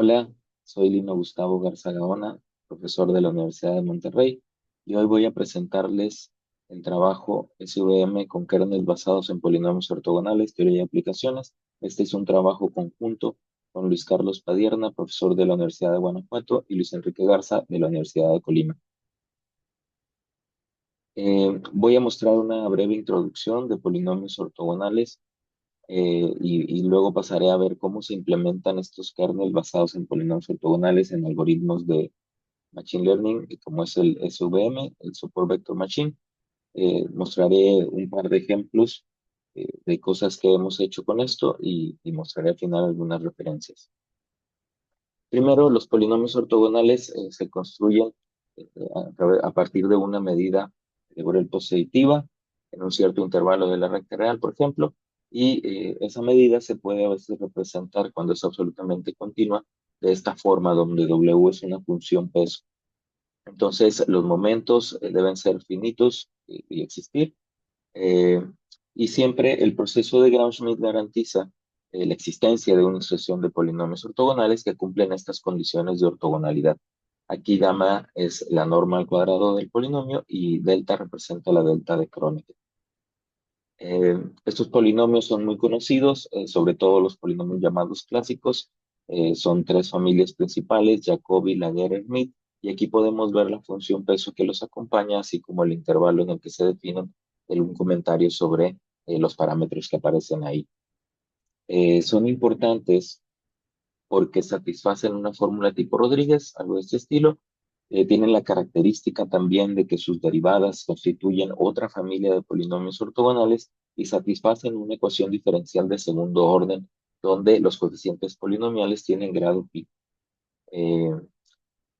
Hola, soy Lino Gustavo Garza Gaona, profesor de la Universidad de Monterrey, y hoy voy a presentarles el trabajo SVM con kernels basados en polinomios ortogonales, teoría y aplicaciones. Este es un trabajo conjunto con Luis Carlos Padierna, profesor de la Universidad de Guanajuato, y Luis Enrique Garza de la Universidad de Colima. Voy a mostrar una breve introducción de polinomios ortogonales y luego pasaré a ver cómo se implementan estos kernels basados en polinomios ortogonales en algoritmos de Machine Learning, como es el SVM, el Support Vector Machine. Mostraré un par de ejemplos de cosas que hemos hecho con esto y mostraré al final algunas referencias. Primero, los polinomios ortogonales se construyen a partir de una medida de Borel positiva en un cierto intervalo de la recta real, por ejemplo, y esa medida se puede a veces representar cuando es absolutamente continua de esta forma, donde W es una función peso. Entonces, los momentos deben ser finitos y existir. eh, y siempre el proceso de Gram-Schmidt garantiza la existencia de una sucesión de polinomios ortogonales que cumplen estas condiciones de ortogonalidad. Aquí gamma es la norma al cuadrado del polinomio y delta representa la delta de Kronecker. Estos polinomios son muy conocidos, sobre todo los polinomios llamados clásicos. Son tres familias principales, Jacobi, Laguerre, Schmidt, y aquí podemos ver la función peso que los acompaña, así como el intervalo en el que se definen, un comentario sobre los parámetros que aparecen ahí. Son importantes porque satisfacen una fórmula tipo Rodríguez, algo de este estilo. Tienen la característica también de que sus derivadas constituyen otra familia de polinomios ortogonales y satisfacen una ecuación diferencial de segundo orden, donde los coeficientes polinomiales tienen grado pi. Eh,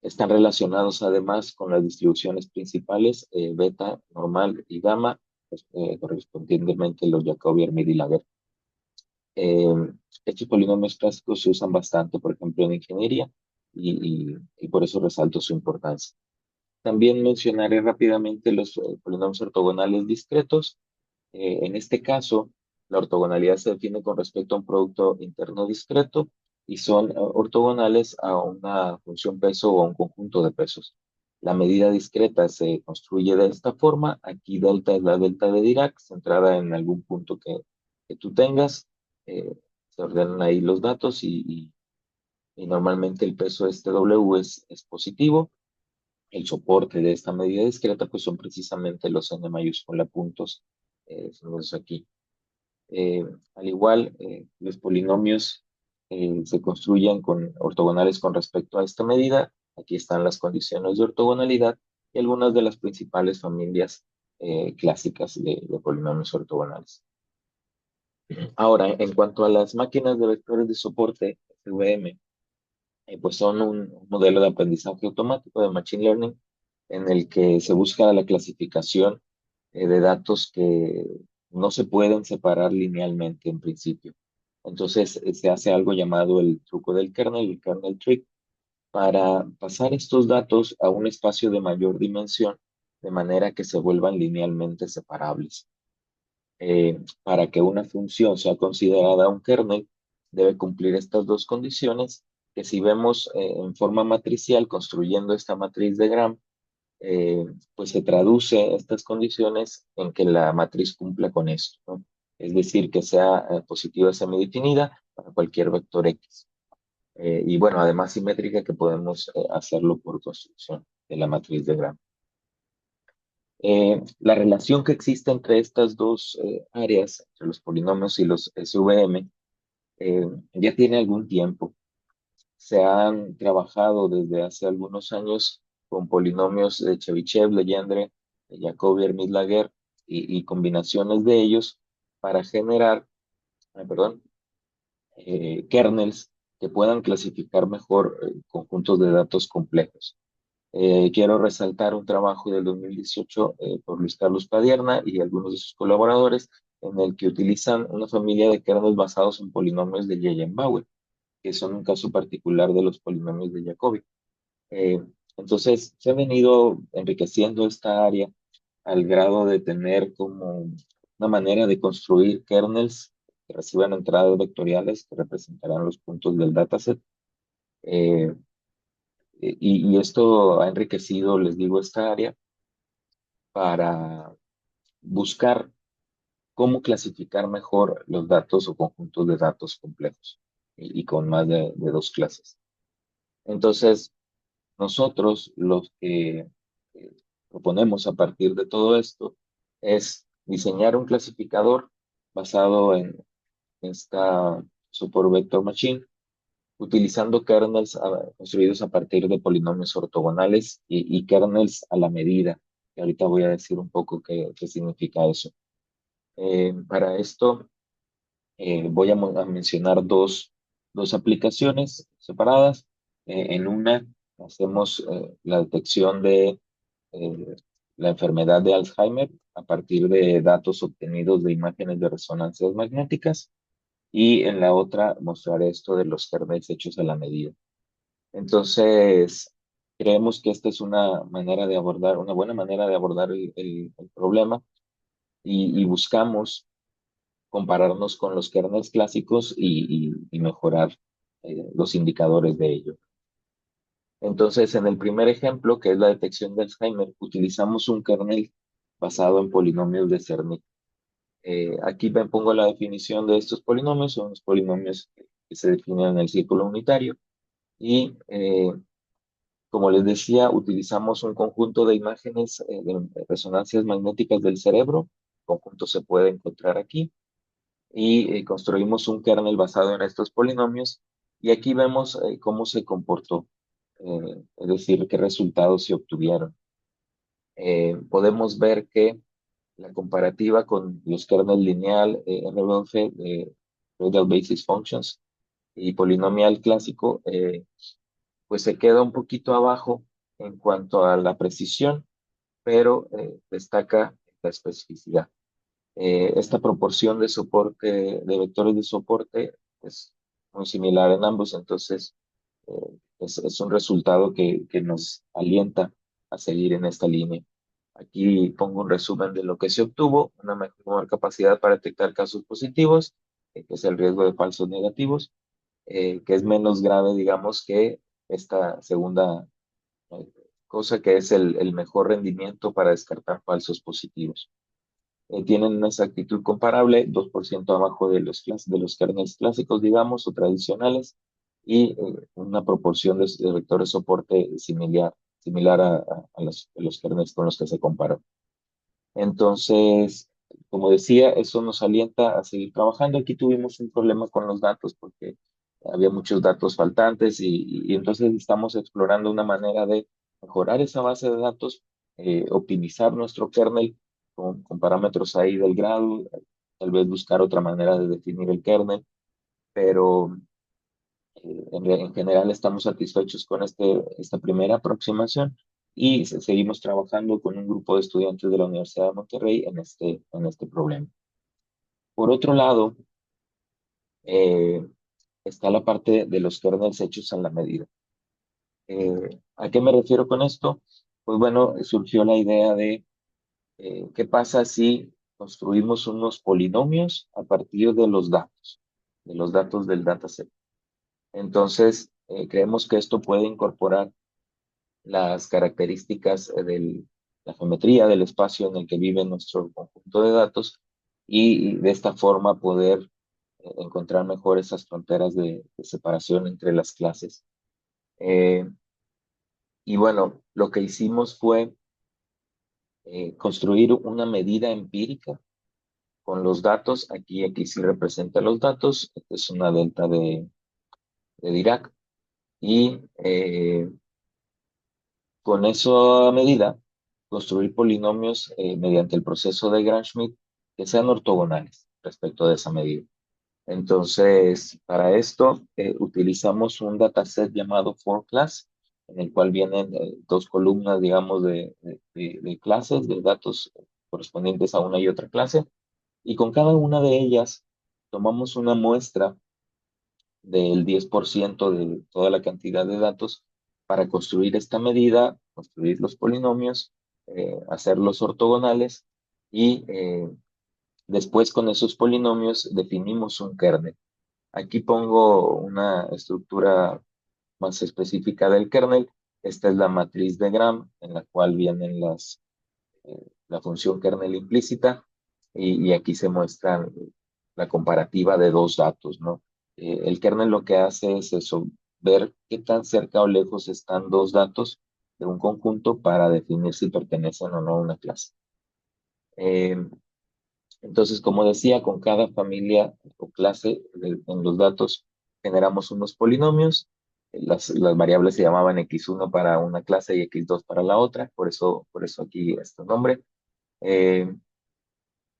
Están relacionados además con las distribuciones principales, beta, normal y gamma, pues, correspondientemente los Jacobi, Hermite y Laguerre. Eh, Estos polinomios clásicos se usan bastante, por ejemplo, en ingeniería y por eso resalto su importancia. También mencionaré rápidamente los polinomios ortogonales discretos. En este caso, la ortogonalidad se define con respecto a un producto interno discreto y son ortogonales a una función peso o a un conjunto de pesos. La medida discreta se construye de esta forma. Aquí delta es la delta de Dirac, centrada en algún punto que tú tengas. Eh, Se ordenan ahí los datos y normalmente el peso de este W es positivo. El soporte de esta medida discreta pues son precisamente los n mayúscula puntos, son los aquí. Eh, Al igual, los polinomios se construyen con ortogonales con respecto a esta medida. Aquí están las condiciones de ortogonalidad y algunas de las principales familias clásicas de polinomios ortogonales. Ahora, en cuanto a las máquinas de vectores de soporte, FVM, pues son un modelo de aprendizaje automático de Machine Learning en el que se busca la clasificación de datos que no se pueden separar linealmente en principio. Entonces se hace algo llamado el truco del kernel, el kernel trick, para pasar estos datos a un espacio de mayor dimensión de manera que se vuelvan linealmente separables. Para que una función sea considerada un kernel, debe cumplir estas dos condiciones, que si vemos en forma matricial, construyendo esta matriz de Gram, eh, pues se traduce estas condiciones en que la matriz cumpla con esto, ¿no? Es decir, que sea positiva semidefinida para cualquier vector X. Y bueno, además simétrica que podemos hacerlo por construcción de la matriz de Gram. La relación que existe entre estas dos áreas, entre los polinomios y los SVM, ya tiene algún tiempo. Se han trabajado desde hace algunos años con polinomios de Chebyshev, Legendre, de Jacobi, Hermite, Laguerre y combinaciones de ellos para generar, perdón, kernels que puedan clasificar mejor conjuntos de datos complejos. Quiero resaltar un trabajo del 2018 por Luis Carlos Padierna y algunos de sus colaboradores en el que utilizan una familia de kernels basados en polinomios de Yeyen-Bauer, que son un caso particular de los polinomios de Jacobi. Eh, entonces, se ha venido enriqueciendo esta área al grado de tener como una manera de construir kernels que reciban entradas vectoriales que representarán los puntos del dataset Eh, y esto ha enriquecido, les digo, esta área para buscar cómo clasificar mejor los datos o conjuntos de datos complejos y con más de dos clases. Entonces, nosotros los que eh, proponemos a partir de todo esto es diseñar un clasificador basado en esta Support Vector Machine, utilizando kernels construidos a partir de polinomios ortogonales y kernels a la medida. Y ahorita voy a decir un poco qué significa eso. Para esto voy a mencionar dos aplicaciones separadas. En una hacemos la detección de eh, la enfermedad de Alzheimer a partir de datos obtenidos de imágenes de resonancias magnéticas y en la otra mostraré esto de los kernels hechos a la medida. Entonces, creemos que esta es una manera de abordar, una buena manera de abordar el problema y buscamos compararnos con los kernels clásicos y mejorar los indicadores de ello. Entonces, en el primer ejemplo, que es la detección de Alzheimer, utilizamos un kernel basado en polinomios de Cerny. Aquí me pongo la definición de estos polinomios, son los polinomios que se definen en el círculo unitario y como les decía, utilizamos un conjunto de imágenes de resonancias magnéticas del cerebro, el conjunto se puede encontrar aquí, y construimos un kernel basado en estos polinomios y aquí vemos cómo se comportó, es decir, qué resultados se obtuvieron. Podemos ver que la comparativa con los kernels lineal, RBF, Radial Basis Functions y polinomial clásico, pues se queda un poquito abajo en cuanto a la precisión, pero destaca la especificidad. Esta proporción de soporte, de vectores de soporte, es muy similar en ambos, entonces es un resultado que nos alienta a seguir en esta línea. Aquí pongo un resumen de lo que se obtuvo, una mejor capacidad para detectar casos positivos, que es el riesgo de falsos negativos, que es menos grave, digamos, que esta segunda eh, cosa, que es el mejor rendimiento para descartar falsos positivos. Tienen una exactitud comparable, 2% abajo de de los kernels clásicos, digamos, o tradicionales, y una proporción de vectores soporte similar a los kernels con los que se comparan. Entonces, como decía, eso nos alienta a seguir trabajando. Aquí tuvimos un problema con los datos porque había muchos datos faltantes y entonces estamos explorando una manera de mejorar esa base de datos, optimizar nuestro kernel con parámetros ahí del grado, tal vez buscar otra manera de definir el kernel, pero en general estamos satisfechos con esta primera aproximación y seguimos trabajando con un grupo de estudiantes de la Universidad de Monterrey en este problema. Por otro lado, eh, está la parte de los kernels hechos a la medida. ¿A qué me refiero con esto? Pues bueno, surgió la idea de qué pasa si construimos unos polinomios a partir de los datos del dataset. Entonces, creemos que esto puede incorporar las características de la geometría del espacio en el que vive nuestro conjunto de datos y de esta forma poder encontrar mejor esas fronteras de separación entre las clases. Eh, y bueno, lo que hicimos fue construir una medida empírica con los datos. Aquí sí representa los datos. Esta es una delta de Dirac. Y con esa medida, construir polinomios mediante el proceso de Gram-Schmidt que sean ortogonales respecto de esa medida. Entonces, para esto utilizamos un dataset llamado for-class, en el cual vienen dos columnas, digamos, de clases, de datos correspondientes a una y otra clase, y con cada una de ellas tomamos una muestra del 10% de toda la cantidad de datos para construir esta medida, construir los polinomios, hacerlos ortogonales y después con esos polinomios definimos un kernel. Aquí pongo una estructura más específica del kernel. Esta es la matriz de Gram, en la cual vienen la función kernel implícita, y aquí se muestra la comparativa de dos datos, ¿no? El kernel lo que hace es eso, ver qué tan cerca o lejos están dos datos de un conjunto para definir si pertenecen o no a una clase. Eh, entonces, como decía, con cada familia o clase en los datos generamos unos polinomios. Las variables se llamaban x1 para una clase y x2 para la otra, por eso aquí este nombre. Eh,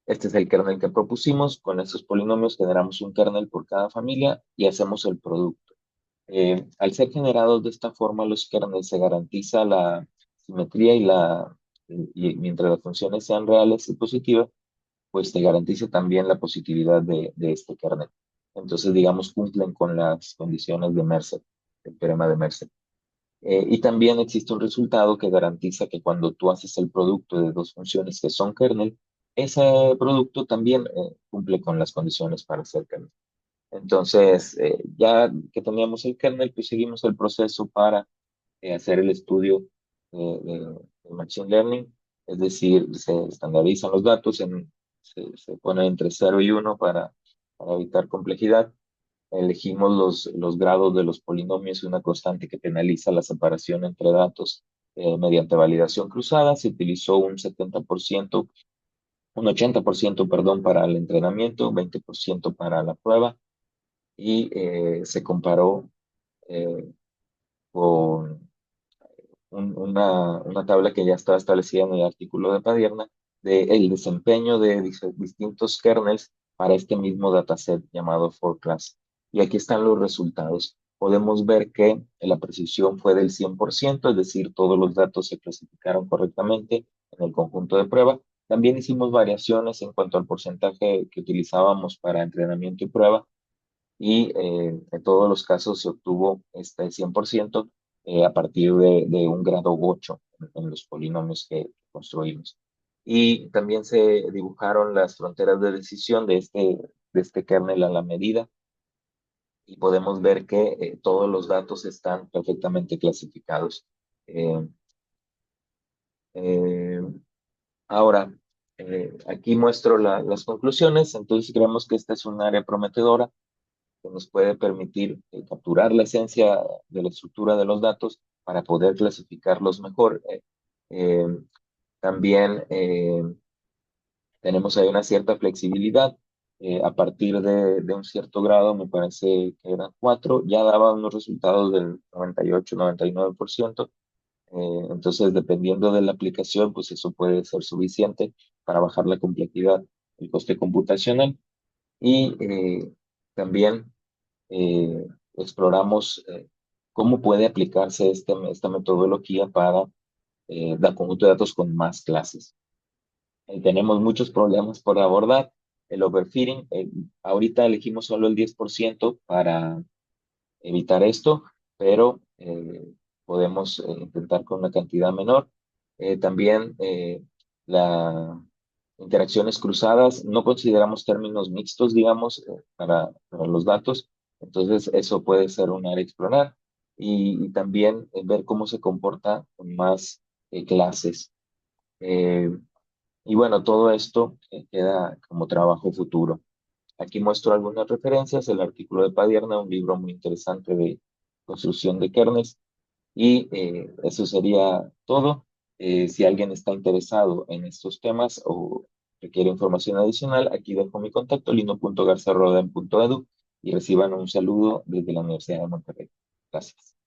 este es el kernel que propusimos. Con estos polinomios generamos un kernel por cada familia y hacemos el producto. Al ser generados de esta forma, los kernels se garantiza la simetría y mientras las funciones sean reales y positivas, pues te garantiza también la positividad de este kernel. Entonces, digamos, cumplen con las condiciones de Mercer, el teorema de Mercer. Y también existe un resultado que garantiza que cuando tú haces el producto de dos funciones que son kernel, ese producto también cumple con las condiciones para ser kernel. Entonces, ya que teníamos el kernel, pues seguimos el proceso para hacer el estudio de Machine Learning, es decir, se estandarizan los datos, se pone entre 0 y 1 para evitar complejidad. Elegimos los grados de los polinomios y una constante que penaliza la separación entre datos mediante validación cruzada. Se utilizó un 70%, un 80%, perdón, para el entrenamiento, 20% para la prueba, y se comparó eh, con una tabla que ya estaba establecida en el artículo de Padierna de el desempeño de distintos kernels para este mismo dataset llamado foreclass. Y aquí están los resultados. Podemos ver que la precisión fue del 100%, es decir, todos los datos se clasificaron correctamente en el conjunto de prueba. También hicimos variaciones en cuanto al porcentaje que utilizábamos para entrenamiento y prueba, y en todos los casos se obtuvo este 100% a partir de un grado 8 en los polinomios que construimos. Y también se dibujaron las fronteras de decisión de este kernel a la medida, y podemos ver que todos los datos están perfectamente clasificados. Eh, eh, Ahora, aquí muestro las conclusiones. Entonces creemos que esta es un área prometedora que nos puede permitir capturar la esencia de la estructura de los datos para poder clasificarlos mejor. Eh, También tenemos ahí una cierta flexibilidad. A partir de un cierto grado, me parece que eran 4, ya daba unos resultados del 98-99%. Entonces, dependiendo de la aplicación, pues eso puede ser suficiente para bajar la complejidad, el coste computacional. Y también exploramos cómo puede aplicarse esta metodología para dar conjunto de datos con más clases. Tenemos muchos problemas por abordar. El overfitting, ahorita elegimos solo el 10% para evitar esto, pero podemos intentar con una cantidad menor. También la interacciones cruzadas, no consideramos términos mixtos, digamos, para los datos, entonces eso puede ser un área a explorar, y también ver cómo se comporta con más clases. Eh, y bueno, todo esto queda como trabajo futuro. Aquí muestro algunas referencias, el artículo de Padierna, un libro muy interesante de construcción de kernels, y eso sería todo. Si alguien está interesado en estos temas o requiere información adicional, aquí dejo mi contacto, lino.garza.roden.edu, y reciban un saludo desde la Universidad de Monterrey. Gracias.